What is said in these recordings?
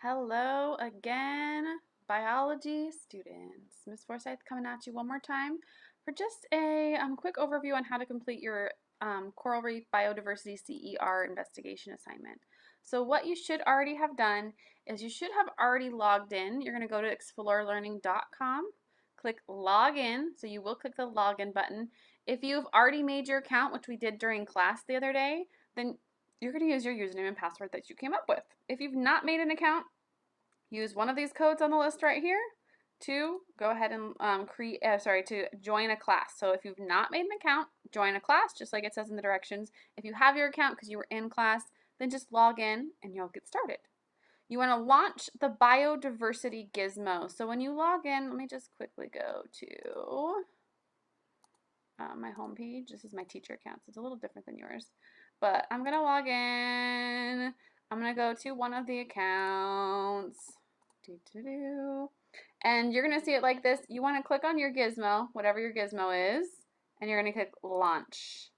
Hello again, biology students. Ms. Forsyth coming at you one more time for just a quick overview on how to complete your Coral Reef Biodiversity CER investigation assignment. So what you should already have done is you should have already logged in. You're going to go to explorelearning.com, click login, so you will click the login button. If you've already made your account, which we did during class the other day, then you're going to use your username and password that you came up with. If you've not made an account, use one of these codes on the list right here to go ahead and to join a class. So if you've not made an account, join a class, just like it says in the directions. If you have your account because you were in class, then just log in and you'll get started. You want to launch the biodiversity gizmo. So when you log in, let me just quickly go to my home page. This is my teacher account, so it's a little different than yours. But I'm going to log in. I'm going to go to one of the accounts. And you're going to see it like this. You want to click on your gizmo, whatever your gizmo is, and you're going to click launch.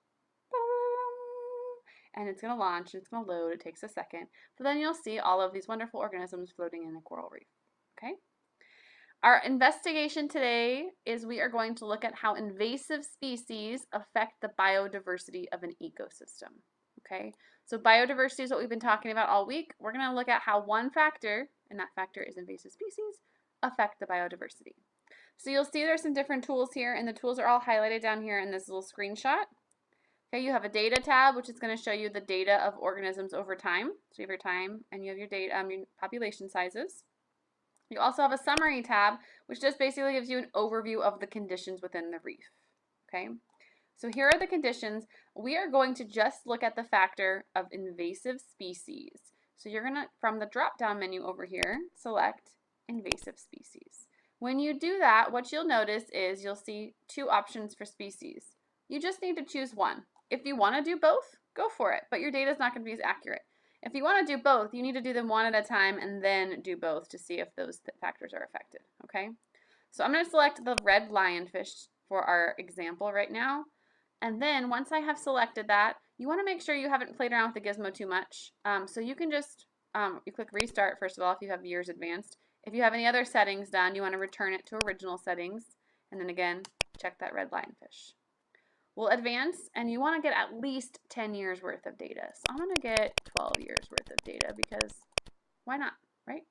And it's going to launch, and it's going to load. It takes a second. But then you'll see all of these wonderful organisms floating in a coral reef. Okay? Our investigation today is we are going to look at how invasive species affect the biodiversity of an ecosystem. Okay, so biodiversity is what we've been talking about all week. We're going to look at how one factor, and that factor is invasive species, affect the biodiversity. So you'll see there's some different tools here, and the tools are all highlighted down here in this little screenshot. Okay, you have a data tab, which is going to show you the data of organisms over time. So you have your time, and you have your data, your population sizes. You also have a summary tab, which just basically gives you an overview of the conditions within the reef. Okay, so here are the conditions. We are going to just look at the factor of invasive species. So you're going to, from the drop-down menu over here, select invasive species. When you do that, what you'll notice is you'll see two options for species. You just need to choose one. If you want to do both, go for it, but your data is not going to be as accurate. If you want to do both, you need to do them one at a time and then do both to see if those factors are affected, okay? So I'm going to select the red lionfish for our example right now. And then once I have selected that, you want to make sure you haven't played around with the gizmo too much. So you can just, you click restart first of all if you have years advanced. If you have any other settings done, you want to return it to original settings. And then again, check that red lionfish. We'll advance, and you want to get at least 10 years worth of data. So I'm going to get 12 years worth of data because why not, right?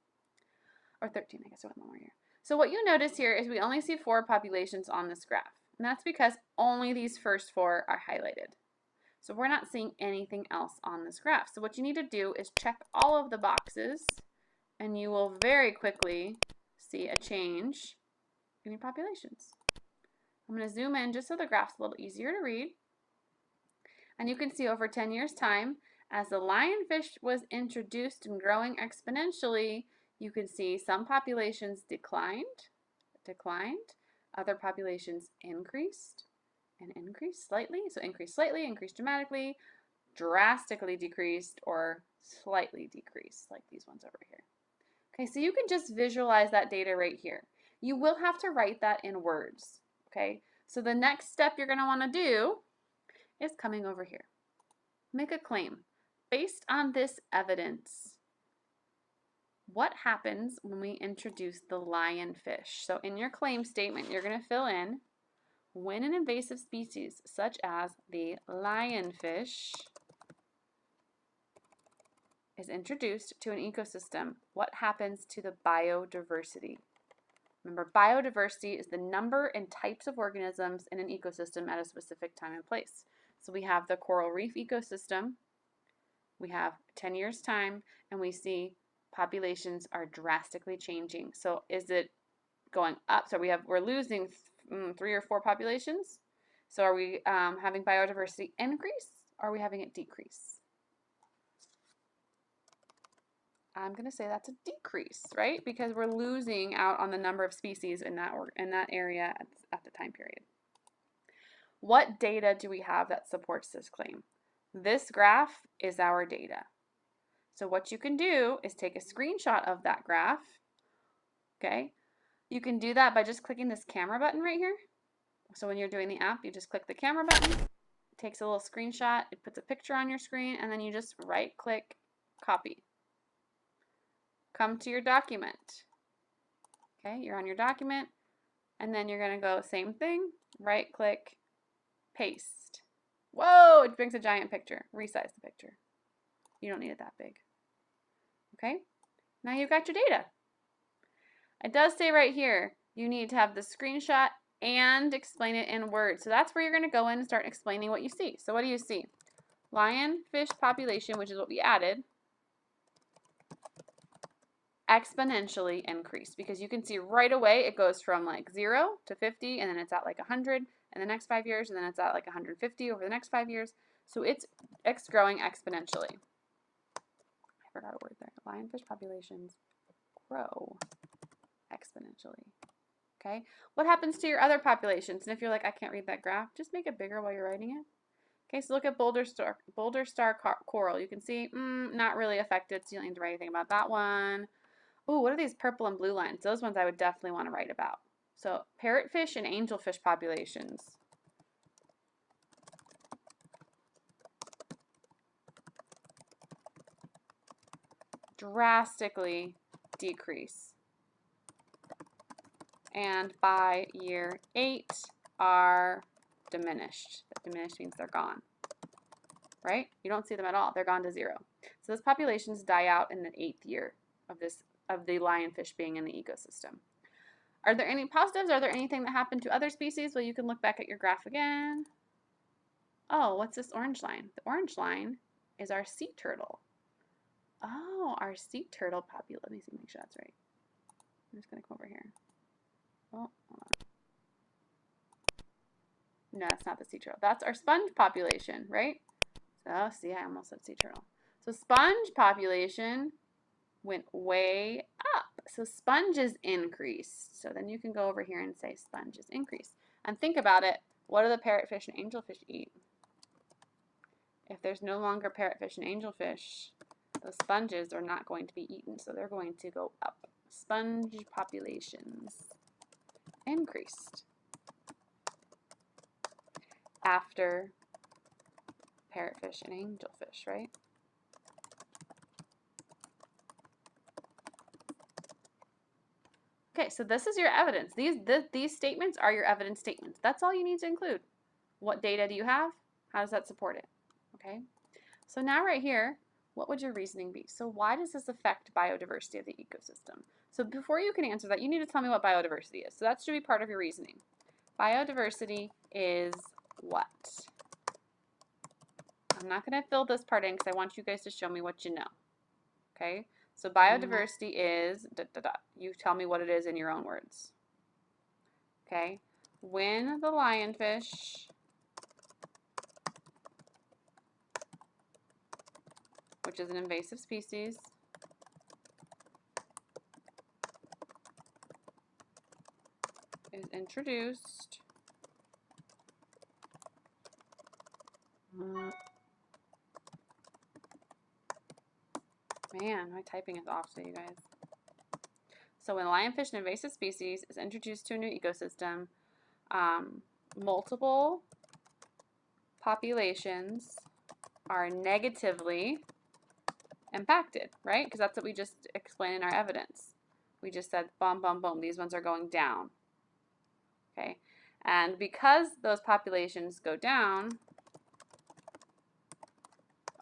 Or 13, I guess I went one more year. So what you notice here is we only see 4 populations on this graph. And that's because only these first 4 are highlighted. So we're not seeing anything else on this graph. So what you need to do is check all of the boxes, and you will very quickly see a change in your populations. I'm going to zoom in just so the graph's a little easier to read. And you can see over 10 years' time, as the lionfish was introduced and growing exponentially, you can see some populations declined, other populations increased, and increased slightly. So increased slightly, increased dramatically, drastically decreased, or slightly decreased, like these ones over here. Okay, so you can just visualize that data right here. You will have to write that in words. Okay, so the next step you're going to want to do is coming over here. Make a claim. Based on this evidence, what happens when we introduce the lionfish? So in your claim statement, you're going to fill in when an invasive species such as the lionfish is introduced to an ecosystem, what happens to the biodiversity? Remember, biodiversity is the number and types of organisms in an ecosystem at a specific time and place. So we have the coral reef ecosystem, we have 10 years time, and we see populations are drastically changing. So is it going up? So we're losing 3 or 4 populations. So are we having biodiversity increase, or are we having it decrease? I'm going to say that's a decrease, right? Because we're losing out on the number of species in that area at the time period. What data do we have that supports this claim? This graph is our data. So what you can do is take a screenshot of that graph. Okay? You can do that by just clicking this camera button right here. So when you're doing the app, you just click the camera button. It takes a little screenshot. It puts a picture on your screen, and then you just right-click, copy. come to your document. Okay, you're on your document, and then you're going to go same thing, right click, paste. Whoa, it brings a giant picture. Resize the picture. You don't need it that big. Okay, now you've got your data. It does say right here, you need to have the screenshot and explain it in words. So that's where you're going to go in and start explaining what you see. So what do you see? Lionfish population, which is what we added, exponentially increased, because you can see right away it goes from like 0 to 50, and then it's at like 100 in the next 5 years, and then it's at like 150 over the next 5 years. So it's growing exponentially. I forgot a word there. Lionfish populations grow exponentially. Okay, what happens to your other populations? And if you're like, I can't read that graph, just make it bigger while you're writing it. Okay, so look at Boulder Star Coral. You can see, not really affected, so you don't need to write anything about that one. Ooh, what are these purple and blue lines? Those ones I would definitely want to write about. So parrotfish and angelfish populations. Drastically decrease. And by year 8 are diminished. That diminished means they're gone. Right? You don't see them at all. They're gone to 0. So those populations die out in the 8th year of the lionfish being in the ecosystem. Are there any positives? Are there anything that happened to other species? Well, you can look back at your graph again. Oh, what's this orange line? The orange line is our sea turtle. Oh, our sea turtle population. Let me see, make sure that's right. I'm just going to come over here. Oh, hold on. No, that's not the sea turtle. That's our sponge population, right? So, see, I almost said sea turtle. So sponge population went way up. So sponges increased. So then you can go over here and say sponges increased. And think about it. What do the parrotfish and angelfish eat? If there's no longer parrotfish and angelfish, the sponges are not going to be eaten. So they're going to go up. Sponge populations increased after parrotfish and angelfish, right? Okay, so this is your evidence. These statements are your evidence statements. That's all you need to include. What data do you have? How does that support it? Okay, so now right here, what would your reasoning be? So why does this affect biodiversity of the ecosystem? So before you can answer that, you need to tell me what biodiversity is. So that should be part of your reasoning. Biodiversity is what? I'm not going to fill this part in because I want you guys to show me what you know. Okay? So biodiversity is, you tell me what it is in your own words. Okay? When the lionfish which is an invasive species, is introduced man, my typing is off today, you guys. So when a lionfish, an invasive species, is introduced to a new ecosystem, multiple populations are negatively impacted, right? Because that's what we just explained in our evidence. We just said, boom, boom, boom, these ones are going down. Okay, and because those populations go down,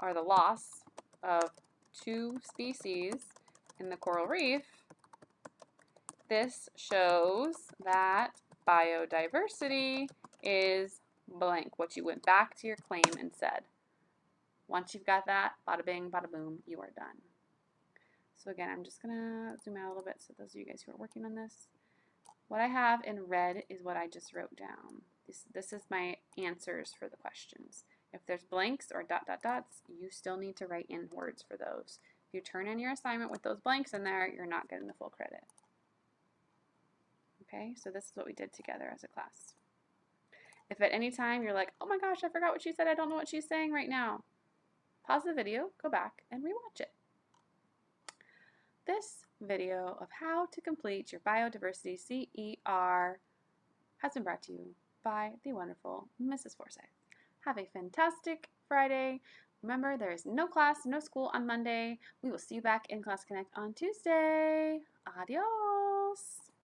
or the loss of 2 species in the coral reef, this shows that biodiversity is blank, what you went back to your claim and said. Once you've got that, bada bing, bada boom, you are done. So again, I'm just going to zoom out a little bit so those of you guys who are working on this. What I have in red is what I just wrote down. This is my answers for the questions. If there's blanks or dots, you still need to write in words for those. If you turn in your assignment with those blanks in there, you're not getting the full credit. Okay, so this is what we did together as a class. If at any time you're like, oh my gosh, I forgot what she said, I don't know what she's saying right now, pause the video, go back, and rewatch it. This video of how to complete your Biodiversity CER has been brought to you by the wonderful Mrs. Forsyth. Have a fantastic Friday. Remember, there is no class, no school on Monday. We will see you back in Class Connect on Tuesday. Adios.